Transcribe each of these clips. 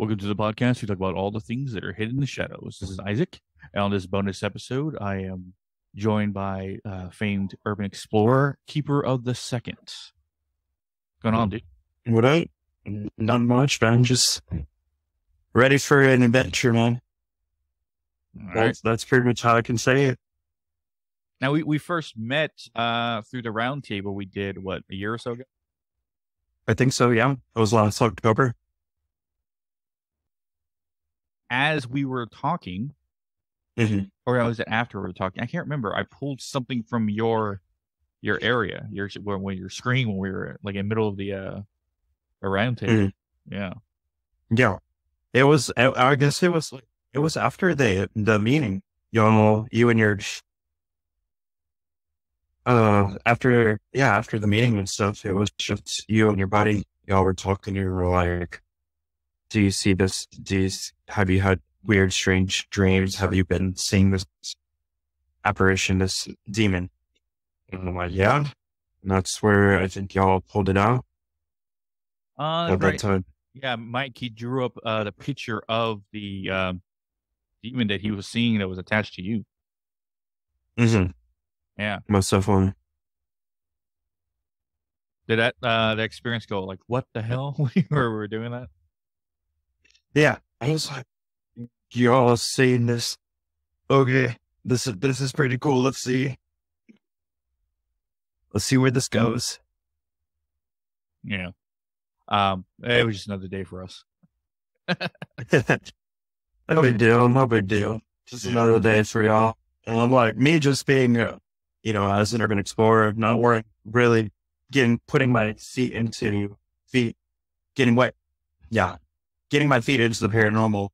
Welcome to the podcast. We talk about all the things that are hidden in the shadows. This is Isaac, and on this bonus episode, I am joined by famed urban explorer, keeper of the second. What's going on, dude? What up? Not much, man. Just ready for an adventure, man. All right. That's pretty much how I can say it. Now we first met through the round table we did a year or so ago. I think so, yeah. It was last October. As we were talking, Mm-hmm. or was it after we were talking? I can't remember. I pulled something from your area, your screen when we were like in the middle of the round table. Mm-hmm. Yeah. Yeah. It was, I guess it was after the meeting. You and your, after the meeting and stuff, it was just you and your buddy. Y'all were talking, you were like, do you see this? Have you had weird, strange dreams? Have you been seeing this apparition, this demon? And I'm like, yeah. And that's where I think y'all pulled it out at that Right. time. Yeah, Mike, he drew up the picture of the demon that he was seeing that was attached to you. Mm-hmm. Yeah. Most definitely. Did that experience go like, what the hell? when we were doing that? Yeah. I was like, y'all seeing this? Okay. This is pretty cool. Let's see where this goes. Yeah. It was just another day for us. No big deal. No big deal. Just another day for y'all. And I'm like, me just being, as an urban explorer, not worrying, really putting my getting wet. Yeah. Getting my feet into the paranormal.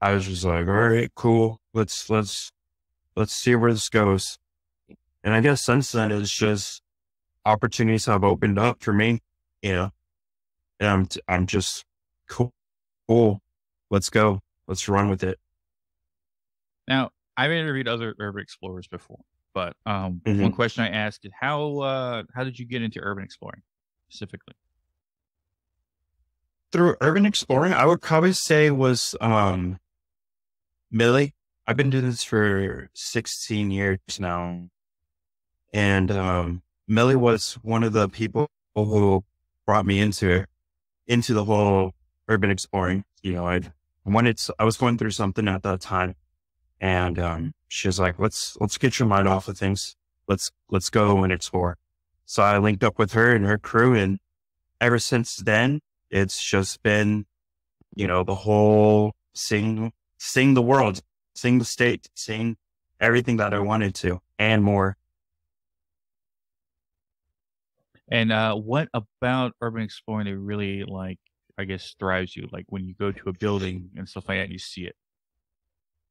I was just like, all right, cool. Let's see where this goes. And I guess since then it's just opportunities have opened up for me, and I'm just cool. Let's go. Let's run with it. Now, I've interviewed other urban explorers before, but Mm-hmm. one question I asked is how did you get into urban exploring specifically? Through urban exploring, I would probably say was Millie. I've been doing this for 16 years now. And Millie was one of the people who brought me into the whole urban exploring. I was going through something at that time, and she was like, let's get your mind off of things. Let's go and explore. So I linked up with her and her crew, and ever since then, it's just been, the whole seeing the world, seeing the state, seeing everything that I wanted to and more. And what about urban exploring that really I guess thrives you? Like when you go to a building and stuff like that and you see it.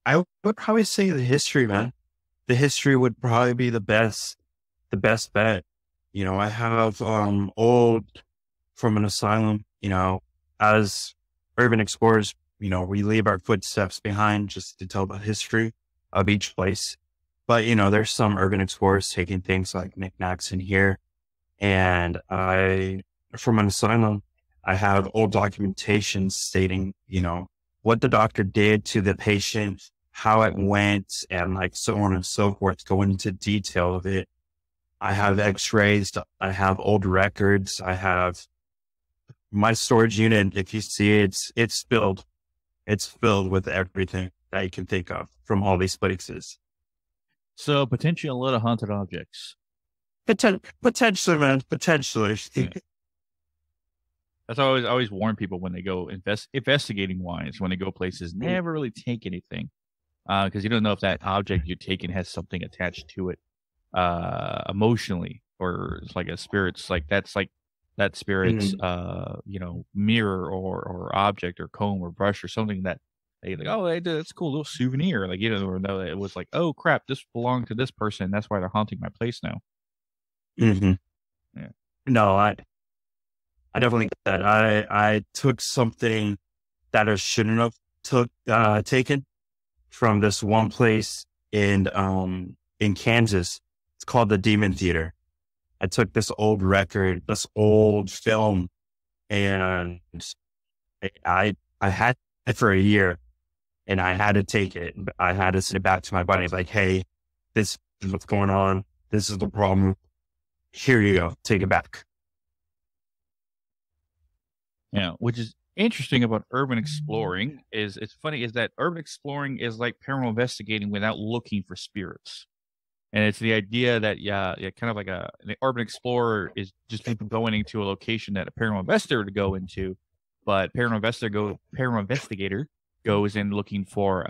I would probably say the history, man. The history would probably be the best bet. I have old from an asylum. As urban explorers, we leave our footsteps behind just to tell the history of each place. But there's some urban explorers taking things like knickknacks in here, and from an asylum, I have old documentation stating, what the doctor did to the patient, how it went, and like so on and so forth, going into detail of it. I have x-rays. I have old records. I have my storage unit. If you see it, it's filled with everything that you can think of from all these places. So potentially a lot of haunted objects. Potentially, man. Potentially. Yeah. That's why I always warn people when they go investigating wise, when they go places, never really take anything. Because you don't know if that object you're taking has something attached to it emotionally, or it's like a spirit's like that's like that spirit's mirror or object or comb or brush or something that they like, oh, that's a cool little souvenir. Like, or no, it was like, oh crap, this belonged to this person. That's why they're haunting my place now. Mm-hmm. Yeah. No, I definitely get that. I took something that I shouldn't have taken from this one place in Kansas. It's called the Demon Theater. I took this old record, this old film, and I I had it for a year and I had to take it. I had to send it back to my buddy. Like, hey, this is what's going on. This is the problem. Here you go. Take it back. Yeah, which is interesting about urban exploring is it's funny is that urban exploring is like paranormal investigating without looking for spirits. And it's the idea that yeah, kind of like an urban explorer is just people going into a location that a paranormal investigator to go into, but paranormal investigator goes in looking for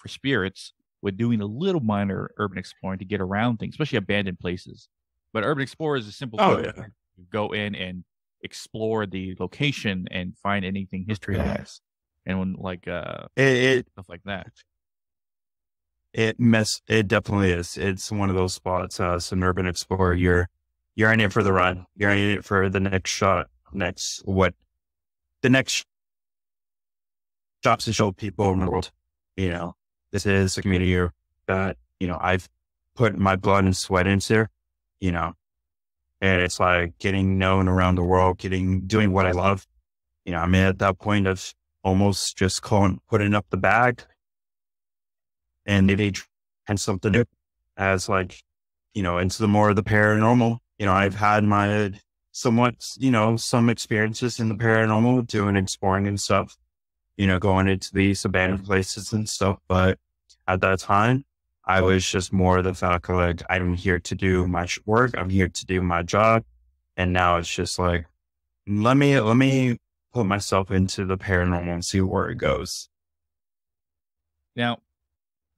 spirits with doing a little minor urban exploring to get around things, especially abandoned places. But urban explorer is a simple Oh, thing. yeah. You go in and explore the location and find anything history has, and when It, stuff like that. it definitely is. It's one of those spots, as an urban explorer, you're in it for the run. You're in it for the next shot, the next shots to show people in the world. You know, this is a community that, I've put my blood and sweat into, you know, and it's like getting known around the world, doing what I love. I'm at that point of almost just putting up the bag and maybe and something new as like, into the more of the paranormal. I've had my somewhat, some experiences in the paranormal doing exploring and stuff, going into these abandoned places and stuff. But at that time, I was just more the fact of like, I'm here to do my work. I'm here to do my job. And now it's just like, let me put myself into the paranormal and see where it goes. Now,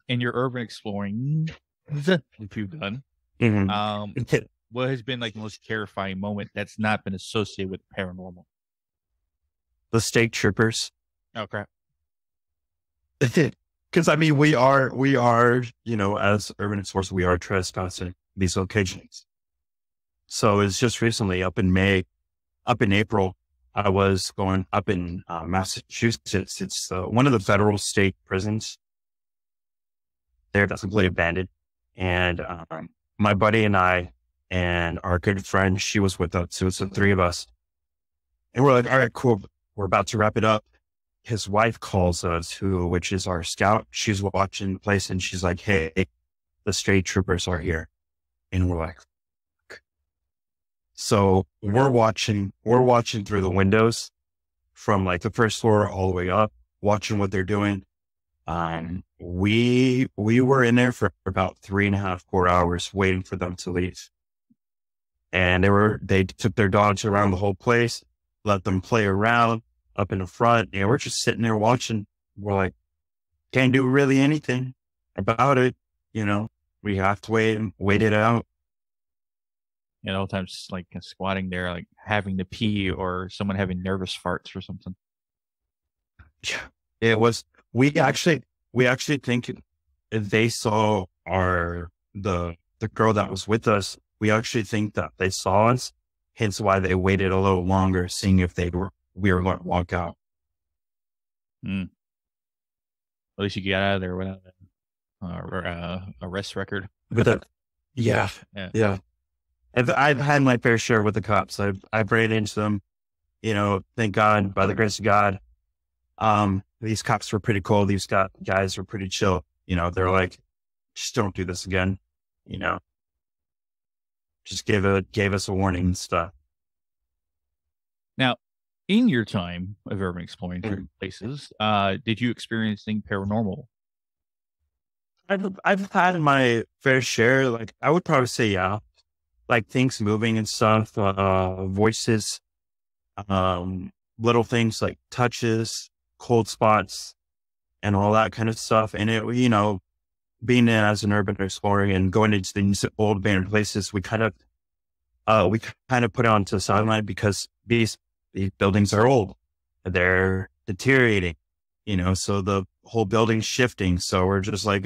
in your urban exploring, if you've done, Mhm. what has been like the most terrifying moment that's not been associated with paranormal? The state troopers. Oh crap! Because I mean, we are, as urban explorers, we are trespassing these locations. So it's just recently up in April, I was going up in Massachusetts. It's one of the federal state prisons there that's completely abandoned. And my buddy and I and our good friend, she was with us. So it's the three of us. And we're like, all right, cool. We're about to wrap it up. His wife calls us, which is our scout. She's watching the place and she's like, hey, the state troopers are here. And we're like, "Fuck." So we're watching through the windows from like the first floor all the way up, watching what they're doing. We were in there for about 3.5, 4 hours waiting for them to leave. And they took their dogs around the whole place, let them play around up in the front. And we're just sitting there watching. We're like, can't do really anything about it. We have to wait it out. All the times like squatting there, like having to pee or someone having nervous farts or something. Yeah, it was. We actually think they saw the girl that was with us. We actually think that they saw us, hence why they waited a little longer, seeing if we were going to walk out. At least you get out of there without an arrest record. Yeah. I've had my fair share with the cops. I've ran into them. Thank God, by the grace of God. These cops were pretty cool. These guys were pretty chill. They're like, just don't do this again. Just gave us a warning and stuff. Now, in your time of urban exploring certain places, did you experience anything paranormal? I've had my fair share. Like I would probably say, yeah, like things moving and stuff, voices, little things like touches, cold spots, and all that kind of stuff. And it, being as an urban explorer and going into these old abandoned places, we kind of put it onto the sideline because these buildings are old, they're deteriorating, so the whole building's shifting. So we're just like,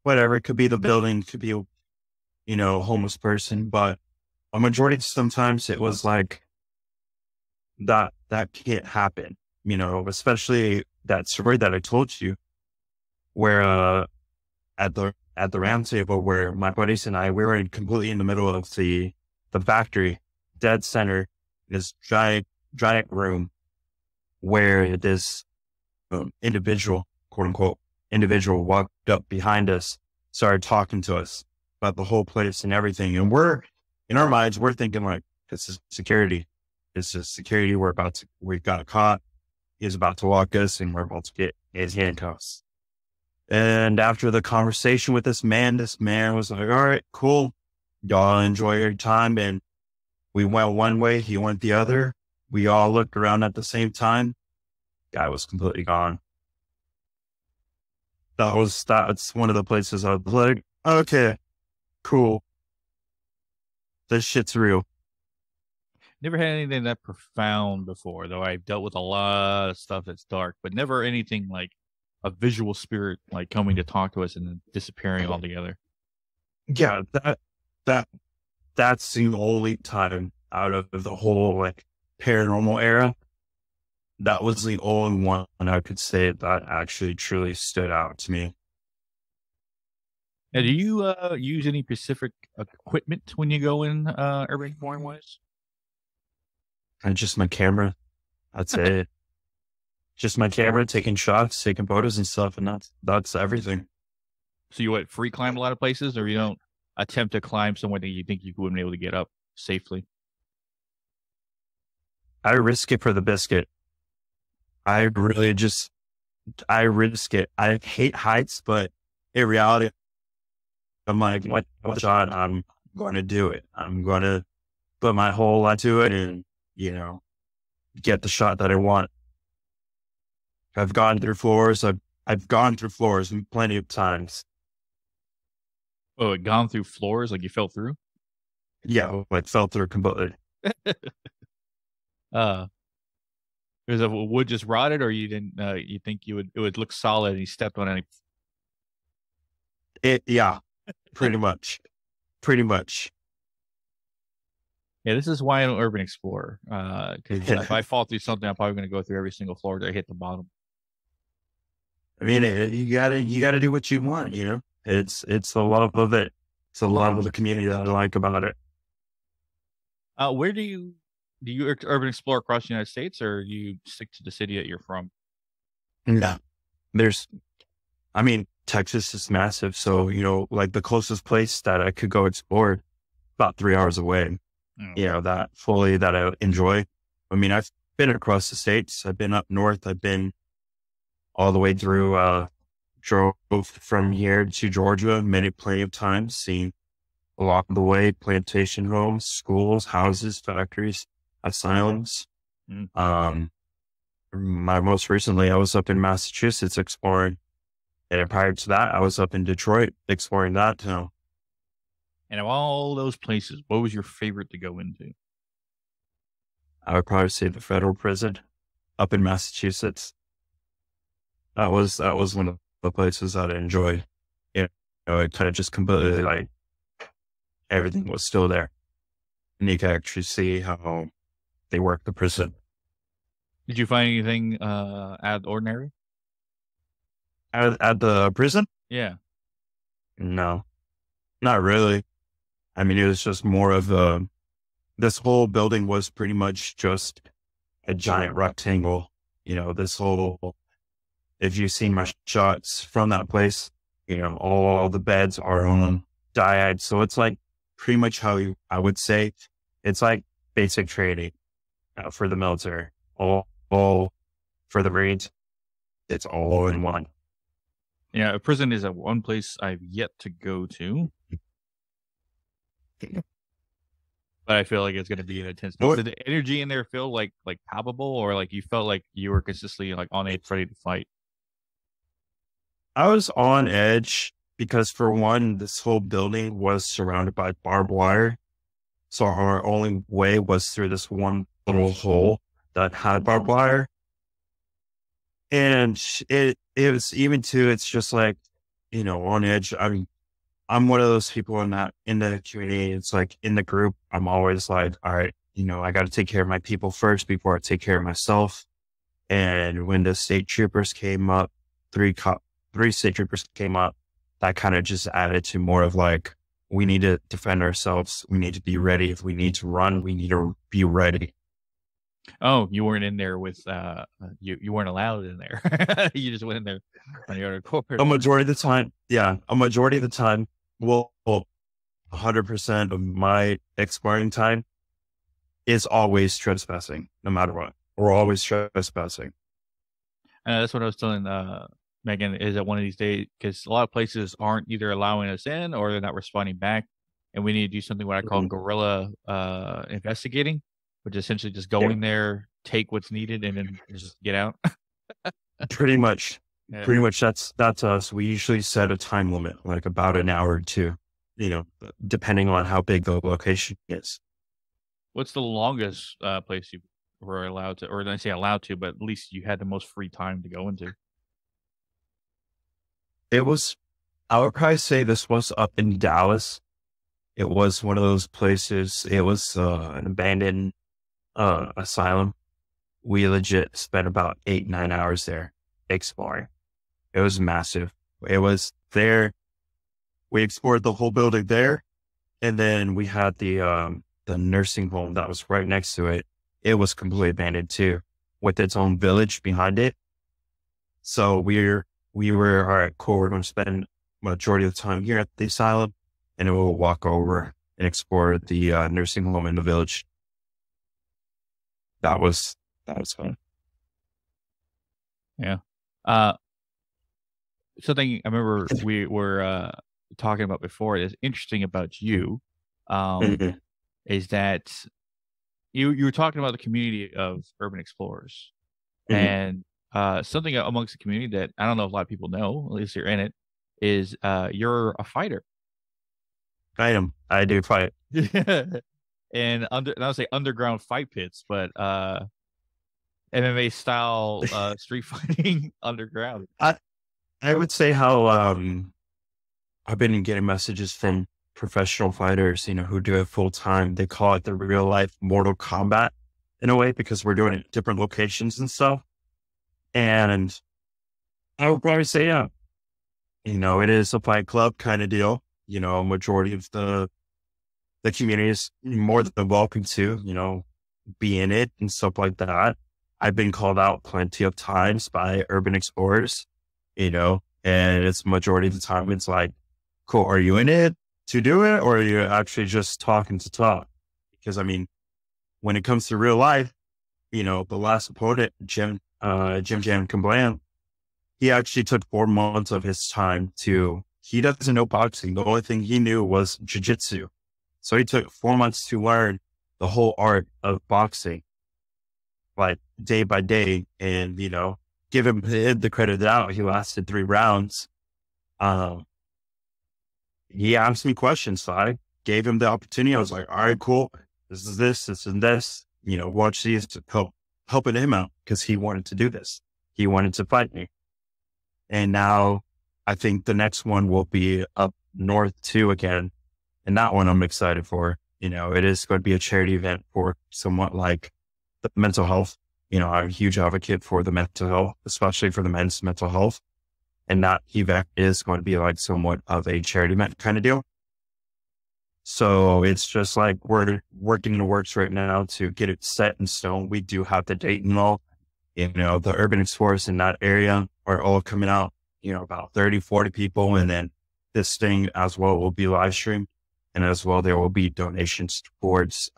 whatever. It could be the building, could be, a homeless person, but a majority sometimes it was like that can't happen, especially that story that I told you where, at the round table where my buddies and we were completely in the middle of the factory, dead center, this giant room where this individual, quote unquote, individual walked up behind us, started talking to us about the whole place and everything. And we're, in our minds, we're thinking like, this is security. This is security. We got caught. He's about to walk us and we're about to get his handcuffs. And after the conversation with this man was like, all right, cool. Y'all enjoy your time. And we went one way, he went the other. We all looked around at the same time. Guy was completely gone. That's one of the places I was like, okay, cool. This shit's real. Never had anything that profound before, though. I've dealt with a lot of stuff that's dark, but never anything like a visual spirit like coming to talk to us and then disappearing altogether. Yeah, that's the only time out of the whole like paranormal era. That was the only one I could say that actually truly stood out to me. Now, do you use any specific equipment when you go in urban exploring wise? And just my camera. That's it. Just my camera, taking shots, taking photos and stuff, and that's everything. So you what, free climb a lot of places, or you don't attempt to climb somewhere that you think you wouldn't be able to get up safely? I risk it for the biscuit. I risk it. I hate heights, but in reality, I'm like, what shot? I'm going to do it. I'm going to put my whole lot to it and, get the shot that I want. I've gone through floors. I've gone through floors plenty of times. Oh, it gone through floors like you fell through? Yeah, like fell through completely. uh, Is the wood just rotted, or you didn't? You think it would look solid, and you stepped on any? Yeah, pretty much, pretty much. Yeah, this is why I don't urban explore. Because if I fall through something, I'm probably going to go through every single floor to hit the bottom. I mean, you gotta do what you want. It's the love of it. It's the love of the community that I like about it. Where do you urban explore across the United States, or do you stick to the city that you're from? Yeah, I mean, Texas is massive. So, like the closest place that I could go explore about 3 hours away, Oh. that I enjoy. I mean, I've been across the states. I've been up north. I've been all the way through, drove from here to Georgia plenty of times, seen along the way, plantation homes, schools, houses, factories, asylums. Mm. My most recently, I was up in Massachusetts exploring. And prior to that, I was up in Detroit exploring that town. And of all those places, what was your favorite to go into? I would probably say the federal prison up in Massachusetts. That was one of the places that I enjoyed. It kind of just completely like everything was still there. And you can actually see how they work the prison. Did you find anything out of the ordinary? At the prison? Yeah. No, not really. I mean, it was just more of this whole building was pretty much just a giant rectangle. If you've seen my shots from that place, all the beds are on diad. So it's like pretty much I would say it's like basic training for the military, all for the Marines. It's all in one. Yeah, a prison is one place I've yet to go to. But I feel like it's going to be an intense. Did the energy in there feel like palpable, or like you felt like you were consistently like on edge, ready to fight? I was on edge because, for one, this whole building was surrounded by barbed wire. So our only way was through this one little hole that had barbed wire. And it was even too, it's just like, on edge. I mean, I'm one of those people in the community. It's like in the group, I'm always like, all right, I got to take care of my people first before I take care of myself. And when the state troopers came up, three state troopers came up, that kind of just added to more of like, we need to defend ourselves. We need to be ready. If we need to run, we need to be ready. Oh, you weren't in there with, you weren't allowed in there. You just went in there on your own accord. A majority of the time, yeah, a majority of the time, well, 100% of my expiring time is always trespassing, no matter what. We're always trespassing. That's what I was telling, Megan, is that one of these days, because a lot of places aren't either allowing us in or they're not responding back, and we need to do something what I call Mhm. guerrilla, investigating, which is essentially just go Yeah, in there, take what's needed, and then just get out. pretty much. Yeah. Pretty much that's us. We usually set a time limit, like about an hour or two, depending on how big the location is. What's the longest, place you were allowed to, or did I say allowed to, but at least you had the most free time to go into? It was, I would probably say this was up in Dallas. It was one of those places. It was an abandoned asylum. We legit spent about 8, 9 hours there exploring. It was massive. It was there. We explored the whole building there. And then we had the nursing home that was right next to it. It was completely abandoned too, with its own village behind it. So we were all right, cool. We're going to spend majority of the time here at the asylum, and then we'll walk over and explore the nursing home in the village. That was fun. Yeah. Uh, Something I remember we were, talking about before that's interesting about you, um, Mhm, is that you were talking about the community of urban explorers, mhm. and, something amongst the community that I don't know if a lot of people know, at least you're in it, is, you're a fighter. I am. I do fight. And I would say underground fight pits, but, MMA style, street fighting underground. I I would say how I've been getting messages from professional fighters, who do it full time. They call it the real life Mortal Kombat in a way because we're doing it at different locations and stuff. And I would probably say, yeah, it is a fight club kind of deal. A majority of the community is more than welcome to, be in it and stuff like that. I've been called out plenty of times by urban explorers, and it's majority of the time it's like, cool, are you in it to do it or are you actually just talking to talk? Because I mean, when it comes to real life, the last opponent, Jim Jam Kamblam, he actually took 4 months of his time he doesn't know boxing. The only thing he knew was jujitsu. So he took 4 months to learn the whole art of boxing, like day by day. And, give him the credit out. He lasted 3 rounds. Um, he asked me questions. So I gave him the opportunity. I was like, all right, cool. This and this, watch these to helping him out because he wanted to do this. He wanted to fight me. And now I think the next one will be up north too again. And that one I'm excited for. It is going to be a charity event for somewhat like the mental health. I'm a huge advocate for the mental health, especially for the men's mental health. And that event is going to be like somewhat of a charity event kind of deal. So it's just like we're working in the works right now to get it set in stone. We do have the date and all, the urban explorers in that area are all coming out, about 30, 40 people. And then this thing as well will be live streamed. And as well, there will be donations towards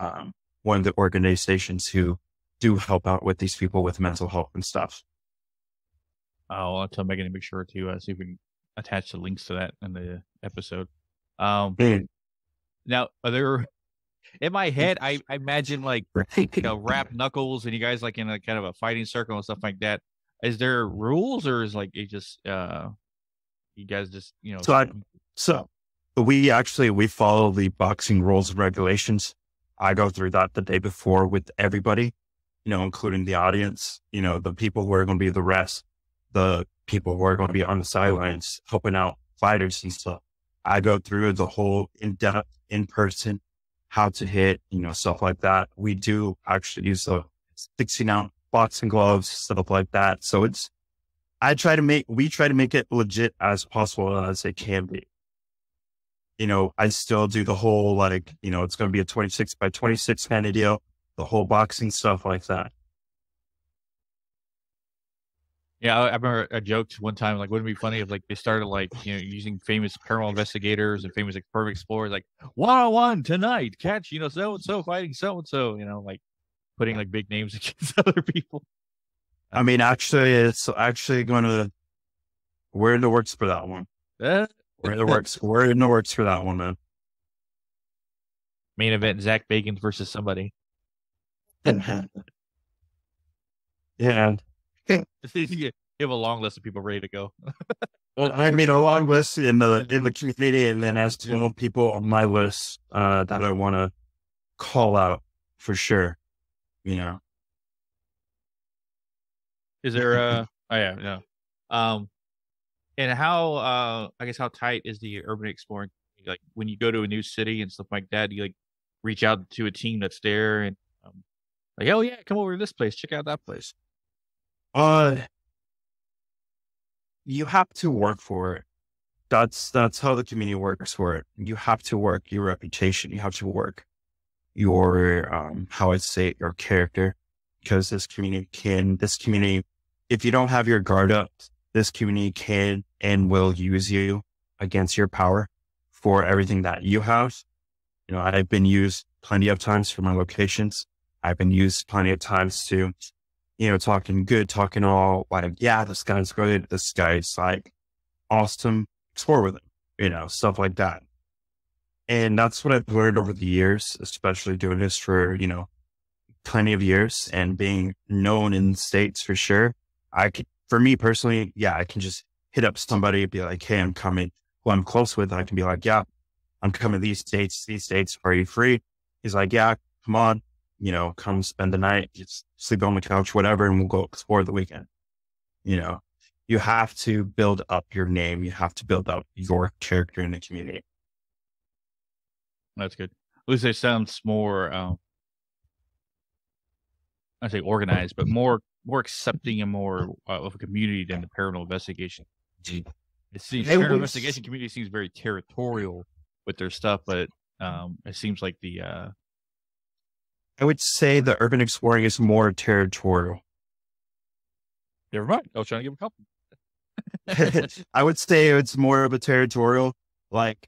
one of the organizations who do help out with these people with mental health and stuff. I'll tell Megan to make sure to, see if we can attach the links to that in the episode. Mm. Now, are there in my head, I imagine like, Right. rap knuckles and you guys like in a kind of a fighting circle and stuff like that. Is there rules or is like it just you guys just So so we follow the boxing rules and regulations. I go through that the day before with everybody, including the audience, the people who are going to be the rest, the people who are going to be on the sidelines helping out fighters and stuff. I go through the whole in-depth, in-person, how to hit, stuff like that. We do actually use the 16-ounce boxing gloves, stuff like that. So we try to make it legit as possible as it can be. I still do the whole, like, it's going to be a 26 by 26 kind of deal, the whole boxing stuff like that. Yeah, I remember I joked one time, like, wouldn't it be funny if, like, they started, like, using famous paranormal investigators and famous, like, perfect explorers, like, "1-on-1 tonight, catch, so and so fighting so and so," like, putting, like, big names against other people. I mean, actually, it's actually going to, we're in the works for that one. Uh, We're in the works. We're in the works for that one, man. Main event, Zach Bagans versus somebody. Yeah. You have a long list of people ready to go. Well, I mean, a long list in the community, and then as to people on my list that I want to call out for sure. You know, Is there, oh, yeah, yeah. Um, and how, I guess how tight is the urban exploring? Like, when you go to a new city and stuff like that, you, like, reach out to a team that's there and, like, "Oh, yeah, come over to this place, check out that place." uh, you have to work for it. That's how the community works for it. You have to work your reputation. You have to work your how I say it, your character, because this community, if you don't have your guard up, this community can and will use you against your power for everything that you have. You know, I've been used plenty of times for my locations. I've been used plenty of times to, talking good, talking all like, yeah, this guy's good. This guy's like awesome. Explore with him, stuff like that. And that's what I've learned over the years, especially doing this for, plenty of years and being known in the States for sure. For me personally, yeah, I can just hit up somebody and be like, hey, I'm coming, who I'm close with. I can be like, yeah, I'm coming to these dates. Are you free? He's like, yeah, come on, come spend the night, just sleep on the couch, whatever. And we'll go explore the weekend. You know, you have to build up your name. You have to build up your character in the community. That's good. At least it sounds more, I say organized, but more accepting and more, of a community than the paranormal investigation. It seems It paranormal was, investigation community seems very territorial with their stuff, but, it seems like I would say the urban exploring is more territorial. never mind. I was trying to give a couple. I would say it's more of a territorial. Like,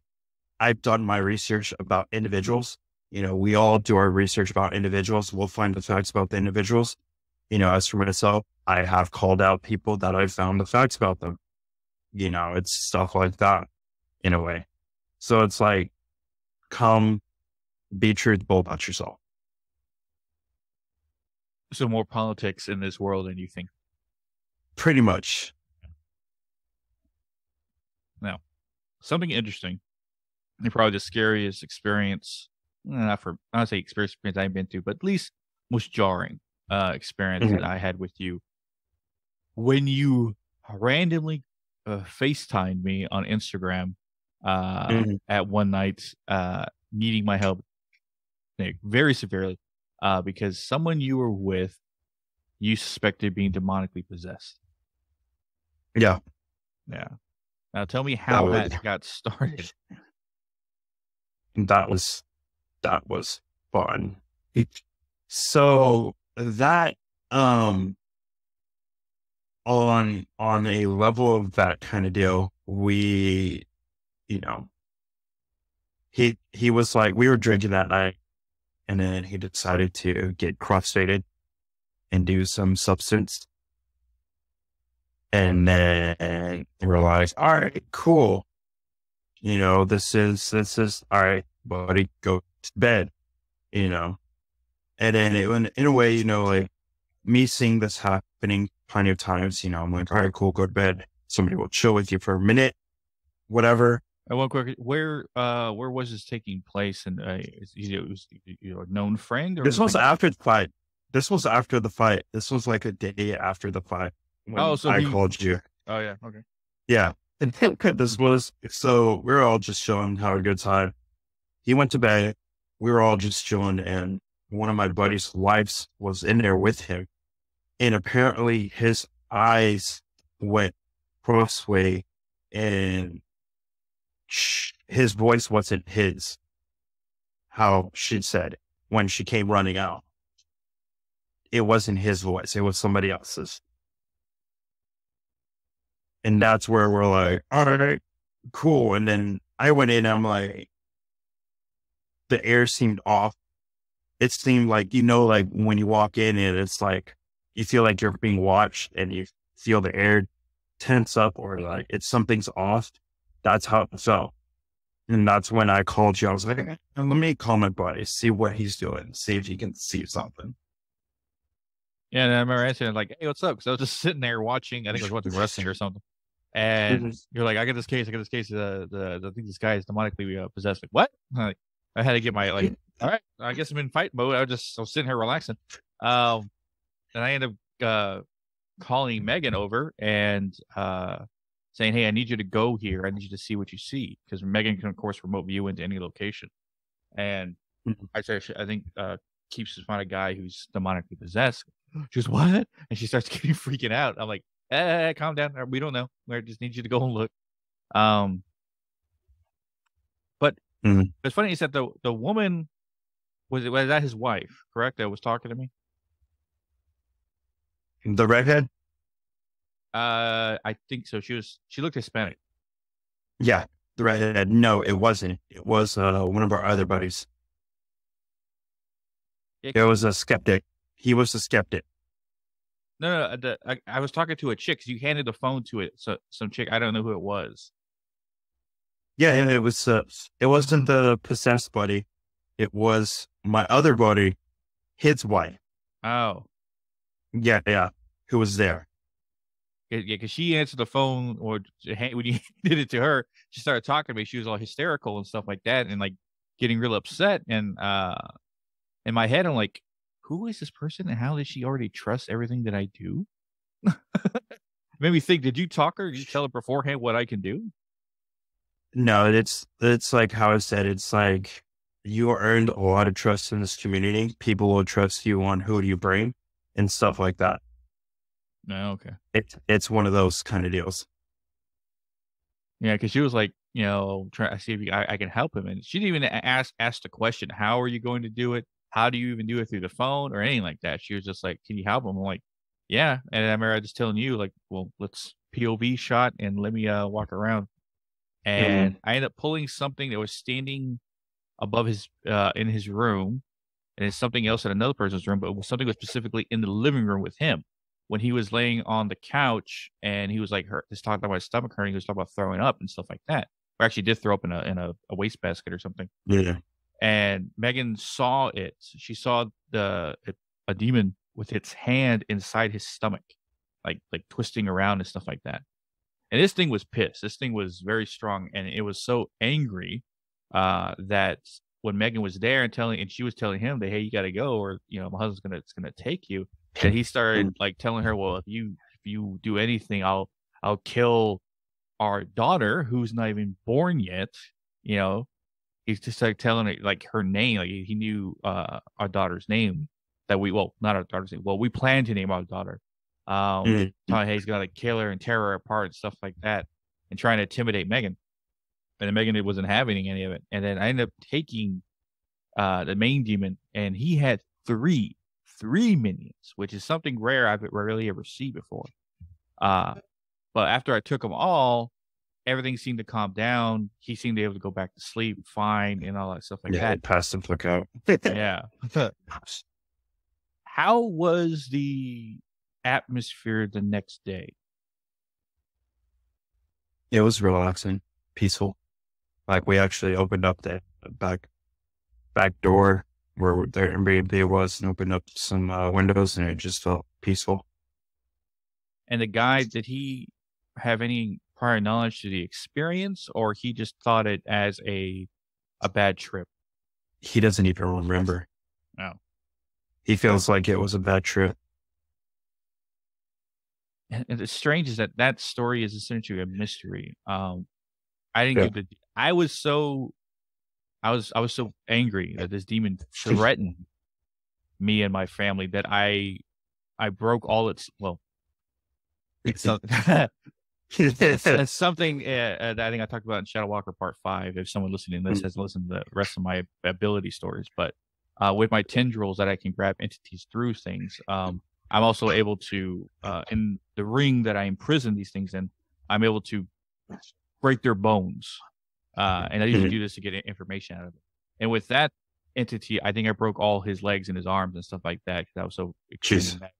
I've done my research about individuals. We all do our research about individuals. We'll find the facts about the individuals. As for myself, I have called out people that I found the facts about them. It's stuff like that in a way. So it's like, come be truthful about yourself. So more politics in this world than you think. Pretty much. Now, something interesting, and probably the scariest experience, not for, I don't say experience I've been to, but at least most jarring, experience that Mhm. I had with you when you randomly, FaceTimed me on Instagram, Mhm. at one night, needing my help, like, very severely, because someone you were with, you suspected being demonically possessed. Yeah, Yeah. Now tell me that how was, that got started. that was, that was fun. So that, on a level of that kind of deal, you know, he was like, we were drinking that night, and then he decided to get cross-faded and do some substance. And then we're like, all right, cool. This is all right, buddy, go to bed, you know. And then it went in a way, like me seeing this happening plenty of times, I'm like, all right, cool, go to bed. Somebody will chill with you for a minute, whatever. And one quick, where was this taking place? And, it was, a known friend, or This was, was like, after the fight. This was after the fight. This was like a day after the fight oh, when so I he, called you. oh yeah, okay. Yeah. And this was, so we were all just chilling, having a good time. He went to bed. We were all just chilling, and one of my buddy's wives was in there with him. And apparently his eyes went crossway, and his voice wasn't his, how she said when she came running out. It wasn't his voice. It was somebody else's. And that's where we're like, all right, cool. And then I went in, I'm like, the air seemed off. It seemed like, like when you walk in and it's like, you feel like you're being watched and you feel the air tense up or like it's something's off. That's how it felt. And that's when I called you. I was like, let me call my buddy, see what he's doing, see if he can see something. Yeah, and I remember answering like, "Hey, what's up?" Because I was just sitting there watching. I think I was watching wrestling or something. And Mhm. you're like, "I got this case. I got this case. I think this guy is demonically possessed." Like, what? Like, I had to get my like. All right, I guess I'm in fight mode. I was sitting here relaxing. And I ended up calling Megan over and saying, "Hey, I need you to go here. I need you to see what you see," because Megan can, of course, remote view into any location. And I said, I think keeps to find a guy who's demonically possessed. She goes, "What?" And she starts getting freaking out. I'm like, calm down. We don't know. We just need you to go and look. Um, but Mhm. it's funny. He said the woman was that his wife, correct? That was talking to me. The redhead? I think so. She looked Hispanic. Yeah, the redhead. No, it wasn't. It was one of our other buddies. Yeah, It 'cause was a skeptic. He was a skeptic. no, I was talking to a chick. 'Cause you handed the phone to it, so some chick. I don't know who it was. Yeah, and it was. It wasn't the possessed buddy. It was my other buddy, his wife. Oh, Yeah, yeah, who was there. yeah, because she answered the phone, or when you did it to her, she started talking to me. She was all hysterical and stuff like that, and like getting real upset. And in my head, I'm like, who is this person, and how does she already trust everything that I do? Made me think, did you talk her? Did you tell her beforehand what I can do? No, it's like how I said. It's like you earned a lot of trust in this community. People will trust you on who do you bring and stuff like that. No, okay. It's one of those kind of deals. Yeah, because she was like, try to see if I can help him, and she didn't even ask the question, "How are you going to do it? How do you even do it through the phone or anything like that?" She was just like, "Can you help him?" I'm like, "Yeah." And I remember just telling you, like, "Well, let's POV shot and let me walk around." Mhm. And I ended up pulling something that was standing above his in his room, and it's something else in another person's room, but it was something that was specifically in the living room with him when he was laying on the couch and he was like hurt, just talking about his stomach hurting. He was talking about throwing up and stuff like that. Or actually did throw up in a wastebasket or something. Yeah. And Megan saw it. She saw a demon with its hand inside his stomach, like twisting around and stuff like that. And this thing was pissed. This thing was very strong, and it was so angry that when Megan was there and she was telling him that, hey, you got to go, or my husband's gonna take you, that he started like telling her, well, if you do anything, I'll kill our daughter who's not even born yet. You know, he's just like telling her like her name, like he knew our daughter's name that not our daughter's name. Well, we planned to name our daughter. Mhm. Telling hey, he's gonna like kill her and tear her apart and stuff like that, and trying to intimidate Megan. And then Megan wasn't having any of it. And then I ended up taking the main demon, and he had three minions, which is something rare I've rarely ever seen before. Uh, but after I took them all, everything seemed to calm down. He seemed to be able to go back to sleep fine and all that stuff like Yeah, that. it passed and took out. Yeah. How was the atmosphere the next day? It was relaxing, peaceful. Like we actually opened up the back door where the Airbnb was and opened up some windows, and it just felt peaceful. And the guy, did he have any prior knowledge to the experience, or he just thought it as a bad trip? He doesn't even remember. Oh. He feels like it was a bad trip. And it's strange is that story is essentially a mystery. I didn't Yeah. get the I was so angry that this demon threatened me and my family that I broke all its so it's something that I think I talked about in Shadow Walker Part 5. If someone listening to this has listened to the rest of my ability stories, but with my tendrils that I can grab entities through things, I'm also able to in the ring that I imprison these things in. I'm able to break their bones. And I usually do this to get information out of it. And with that entity, I think I broke all his legs and his arms and stuff like that because I was so extremely mad.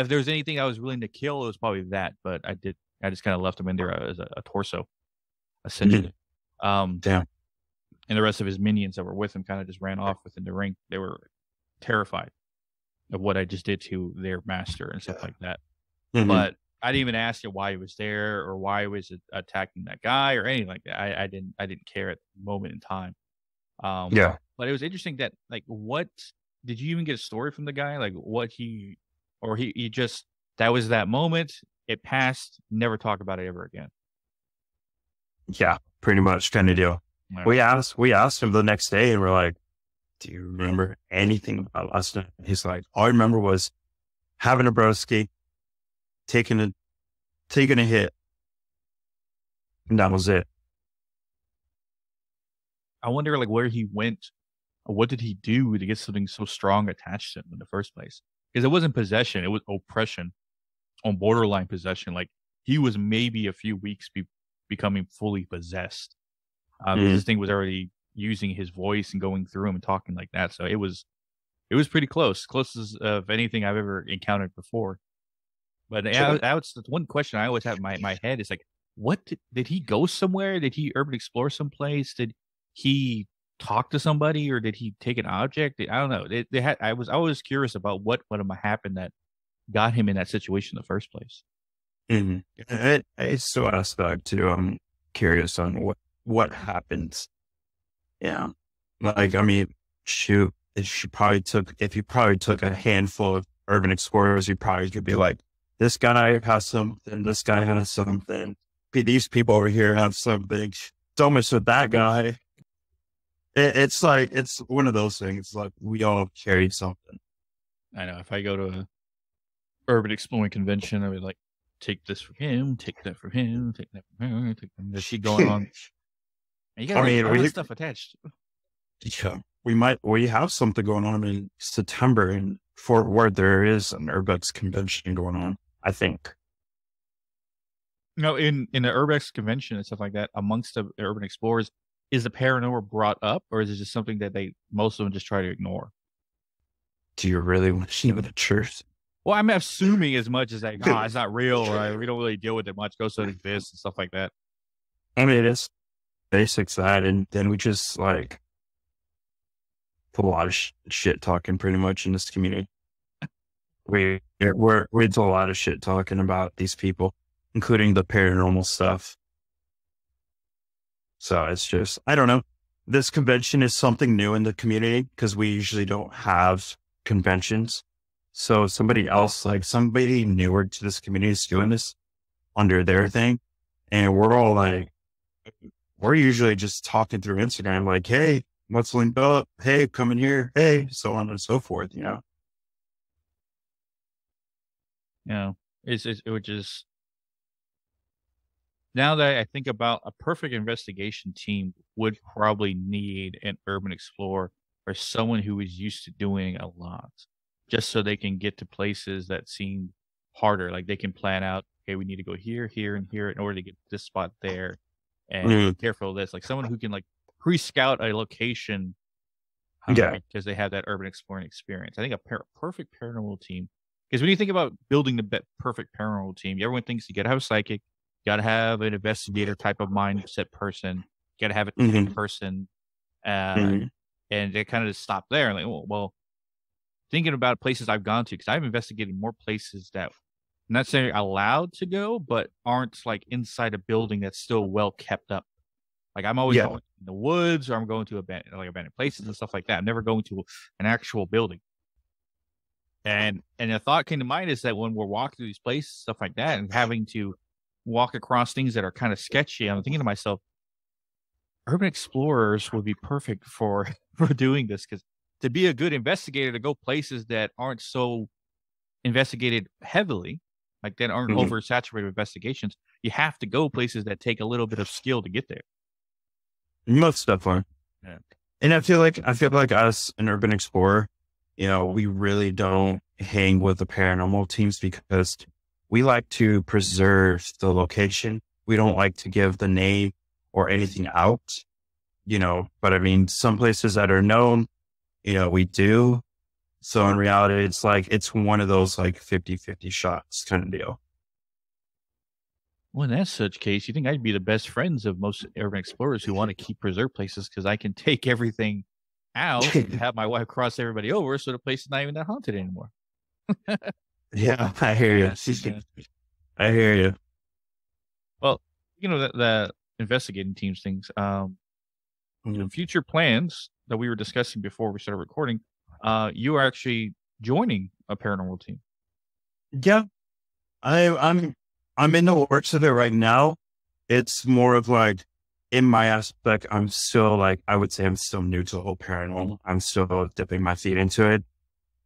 If there was anything I was willing to kill, it was probably that. But I just kind of left him in there as a torso, essentially. Damn. And the rest of his minions that were with him kind of just ran off within the ring. They were terrified of what I just did to their master and stuff like that. But I didn't even ask you why he was there or why he was attacking that guy or anything like that. I didn't care at the moment in time. But it was interesting that what did you even get a story from the guy? Like what he just that was that moment. It passed. Never talk about it ever again. Yeah, pretty much kind of deal. Right. We asked him the next day and we're like, do you remember anything about last night? He's like, all I remember was having a broski, taking a hit. And that was it. I wonder where he went. What did he do to get something so strong attached to him in the first place? Because it wasn't possession. It was oppression on borderline possession. Like he was maybe a few weeks becoming fully possessed. This thing was already using his voice and going through him and talking like that. So it was pretty closest of anything I've ever encountered before. But that's one question I always have in my head is like, what did he go somewhere? Did he urban explore someplace? Did he talk to somebody or did he take an object? I don't know. I was always curious about what happened that got him in that situation in the first place. I still ask that too. I'm curious on what happens. Yeah. Like, I mean, shoot, if you probably took a handful of urban explorers, you probably could be like, this guy has something, this guy has something, these people over here have something, so much with that guy. It's like, it's one of those things, like we all carry something. I know, if I go to a urban exploring convention, I would like, take this from him, take that from him, take that from her, take them. Just keep going on. And you got all this stuff attached. Yeah, we have something going on in September in Fort Worth. There is an Urbex convention going on, I think. No, in the Urbex convention and stuff like that, amongst the urban explorers, is the paranormal brought up, or is it just something that most of them just try to ignore? Do you really want to know the truth? Well, I'm assuming as much as like, it's not real, right? We don't really deal with it much. Ghosts don't exist and stuff like that. I mean, it is basics that, and then we just like put a lot of shit talking pretty much in this community. We're into a lot of shit talking about these people, including the paranormal stuff. So it's just, I don't know. This convention is something new in the community because we usually don't have conventions. So somebody newer to this community is doing this under their thing. And we're all like, we're usually just talking through Instagram, like, hey, let's link up. Hey, come in here. Hey, so on and so forth, you know? It would just, now that I think about a perfect investigation team would probably need an urban explorer or someone who is used to doing a lot, just so they can get to places that seem harder. Like they can plan out, okay, we need to go here, here, and here in order to get this spot there. And be careful of this. Like someone who can like pre-scout a location because they have that urban exploring experience. I think a perfect paranormal team. Because when you think about building the perfect paranormal team, everyone thinks you got to have a psychic, you got to have an investigator type of mindset person, you got to have a tech person, and they kind of just stop there. Like, well, thinking about places I've gone to, because I've investigated more places that I'm not necessarily allowed to go, but aren't like inside a building that's still well kept up. Like I'm always going in the woods, or I'm going to abandoned places and stuff like that. I'm never going to an actual building. And a thought came to mind is that when we're walking through these places, stuff like that, and having to walk across things that are kind of sketchy, I'm thinking to myself, urban explorers would be perfect for doing this, because to be a good investigator, to go places that aren't so investigated heavily, like that aren't oversaturated investigations, you have to go places that take a little bit of skill to get there. Most definitely. Yeah. And I feel like us, an urban explorer, you know, we really don't hang with the paranormal teams because we like to preserve the location. We don't like to give the name or anything out, but I mean, some places that are known, we do. So in reality, it's like, it's one of those like 50-50 shots kind of deal. Well, in that such case, you think I'd be the best friends of most urban explorers who want to keep preserved places because I can take everything out, have my wife cross everybody over, so the place is not even that haunted anymore. Yeah, I hear you. Yeah. I hear you. Well, the investigating teams things. Future plans that we were discussing before we started recording. You are actually joining a paranormal team. Yeah, I'm in the works of it right now. It's more of like, in my aspect, I'm still like, I would say I'm still new to the whole paranormal. I'm still dipping my feet into it.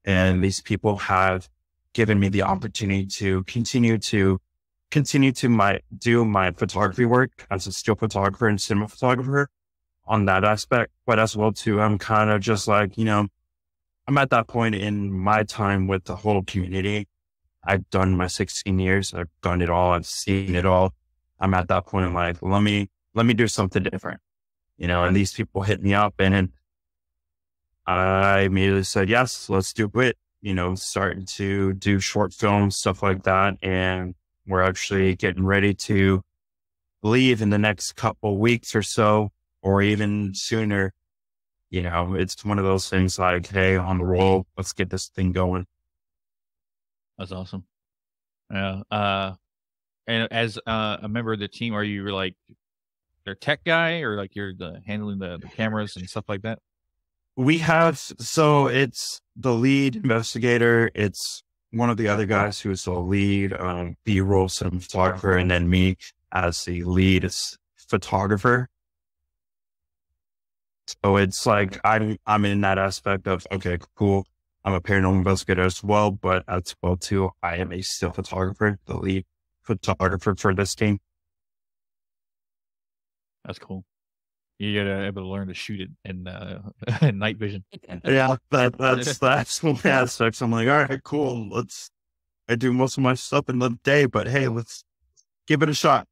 And these people have given me the opportunity to continue to do my photography work as a still photographer and cinema photographer on that aspect. But as well too, I'm kind of just like, I'm at that point in my time with the whole community. I've done my 16 years. I've done it all. I've seen it all. I'm at that point in life. Let me do something different, and these people hit me up and I immediately said, yes, let's do it. Starting to do short films, stuff like that. And we're actually getting ready to leave in the next couple weeks or so, or even sooner. It's one of those things like, hey, on the roll, let's get this thing going. That's awesome. Yeah. And as a member of the team, are you like their tech guy, or like you're handling the cameras and stuff like that? So it's the lead investigator. It's one of the other guys who is the lead B-roll cinematographer, and then me as the lead photographer. So it's like I'm in that aspect of, okay, cool. I'm a paranormal investigator as well, but as well too, I am a still photographer, the lead photographer for this team. That's cool. You gotta able to learn to shoot it in night vision. Yeah, that's one aspect. I'm like, all right, cool. I do most of my stuff in the day, but hey, let's give it a shot.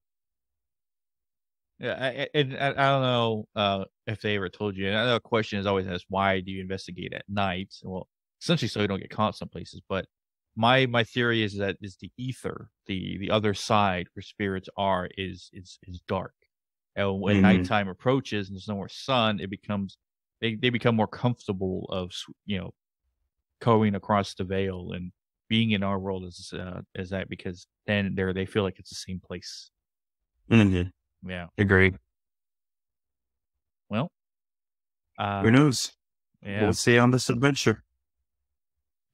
Yeah, I don't know if they ever told you. And I know a question is always asked, why do you investigate at night? Well, essentially so you don't get caught some places. But my theory is that is the ether, the other side where spirits are is dark. And when nighttime approaches and there's no more sun, it becomes they become more comfortable of going across the veil and being in our world as that, because then they feel like it's the same place. Mm-hmm. Yeah. Agree. Well, who knows? Yeah. We'll see on this adventure.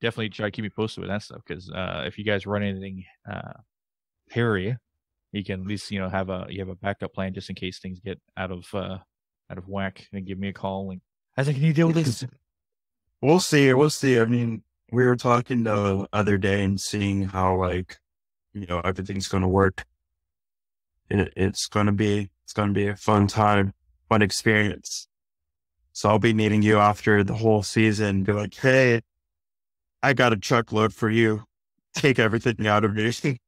Definitely try to keep me posted with that stuff, because if you guys run anything hairy, you can at least you have a backup plan just in case things get out of whack, and give me a call. And I think, can you deal with this? We'll see. We'll see. I mean, we were talking the other day and seeing how everything's going to work. It's going to be a fun time, fun experience. So I'll be needing you after the whole season. Be like, hey, I got a truckload for you. Take everything out of me.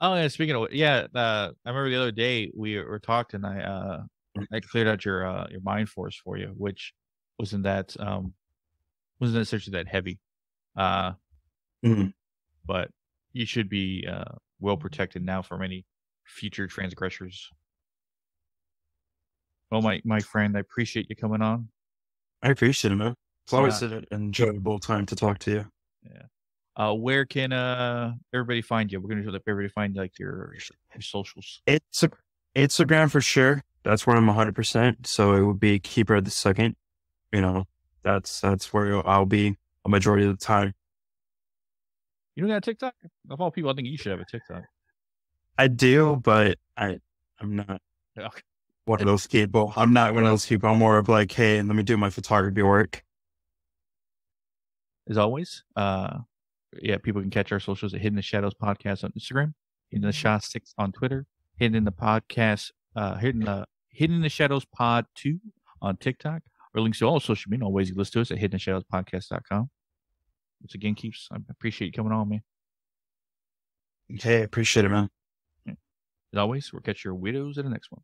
Oh yeah, speaking of, I remember the other day we were talking. I cleared out your mind force for you, which wasn't that essentially that heavy, but you should be well protected now from any future transgressors. Well, my friend, I appreciate you coming on. I appreciate it, man. It's always an enjoyable time to talk to you. Yeah. Where can everybody find you? We're gonna let everybody find like your socials. It's Instagram for sure. That's where I'm 100%. So it would be Keeper the Second. That's where I'll be a majority of the time. You don't got a TikTok? Of all people, I think you should have a TikTok. I do, but I'm not one of those people. I'm not one of those people. I'm more of like, hey, let me do my photography work. As always, people can catch our socials at Hidden in the Shadows Podcast on Instagram, Hidden in the Shot 6 on Twitter, Hidden in the Podcast, Hidden in the Shadows Pod 2 on TikTok, or links to all social media ways you listen to us at hiddenshadowspodcast.com. Once again, Keeps, I appreciate you coming on, man. Hey, appreciate it, man. Yeah. As always, we'll catch your widows at the next one.